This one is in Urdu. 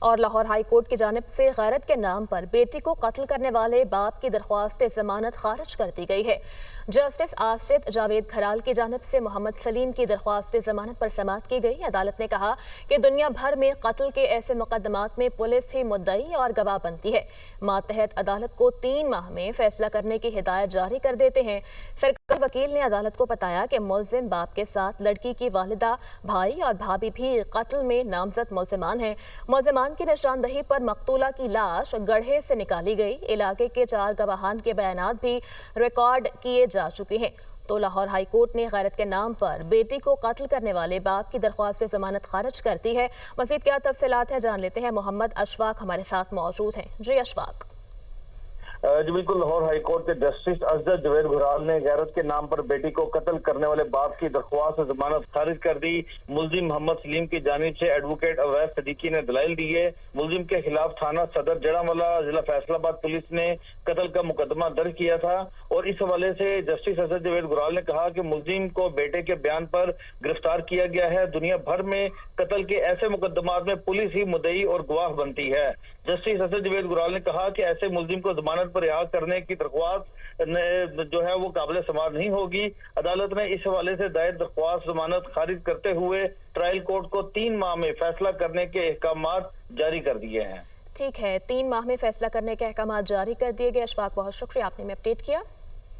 اور لاہور ہائی کورٹ کی جانب سے غیرت کے نام پر بیٹی کو قتل کرنے والے باپ کی درخواست ضمانت خارج کر دی گئی ہے۔ جسٹس آصف جاوید کھرال کی جانب سے محمد سلیم کی درخواست ضمانت پر سماعت کی گئی۔ عدالت نے کہا کہ دنیا بھر میں قتل کے ایسے مقدمات میں پولیس ہی مدعی اور گواہ بنتی ہے۔ ماتحت عدالت کو 3 ماہ میں فیصلہ کرنے کی ہدایت جاری کر دیتے ہیں۔ سرکاری وکیل نے عدالت کو بتایا کہ ملزم باپ کے ساتھ لڑکی کی والدہ، بھائی اور بھابھی بھی قتل میں نامزد ملزمان ہیں۔ ملزمان کی نشاندہی پر مقتولہ کی لاش گڑھے سے نکالی گئی۔ علاقے کے 4 گواہان کے بیانات بھی ریکارڈ کیے جا چکے ہیں۔ تو لاہور ہائی کورٹ نے غیرت کے نام پر بیٹی کو قتل کرنے والے باپ کی درخواست ضمانت خارج کر دی ہے۔ مزید کیا تفصیلات ہیں جان لیتے ہیں، محمد اشفاق ہمارے ساتھ موجود ہیں۔ جی اشفاق۔ جی بالکل، لاہور ہائی کورٹ کے جسٹس آصف جاوید کھرال نے غیرت کے نام پر بیٹی کو قتل کرنے والے باپ کی درخواست ضمانت خارج کر دی۔ ملزم محمد سلیم کی جانب سے ایڈوکیٹ اویس صدیقی نے دلائل دی ہے۔ ملزم کے خلاف تھانہ صدر جڑامولہ ضلع فیصل آباد پولیس نے قتل کا مقدمہ درج کیا تھا، اور اس حوالے سے جسٹس آصف جاوید کھرال نے کہا کہ ملزم کو بیٹے کے بیان پر گرفتار کیا گیا ہے۔ دنیا بھر میں قتل کے ایسے مقدمات میں پولیس ہی مدعی اور گواہ بنتی ہے۔ جسٹس آصف جاوید کھرال نے کہا کہ ایسے ملزم کو ضمانت پر رہا کرنے کی درخواست جو ہے وہ قابل سماعت نہیں ہوگی۔ عدالت نے اس حوالے سے دائر درخواست ضمانت خارج کرتے ہوئے ٹرائل کورٹ کو 3 ماہ میں فیصلہ کرنے کے احکامات جاری کر دیے ہیں۔ ٹھیک ہے، 3 ماہ میں فیصلہ کرنے کے احکامات جاری کر دیے گئے۔ اشفاق، بہت شکریہ، آپ نے ہمیں اپڈیٹ کیا۔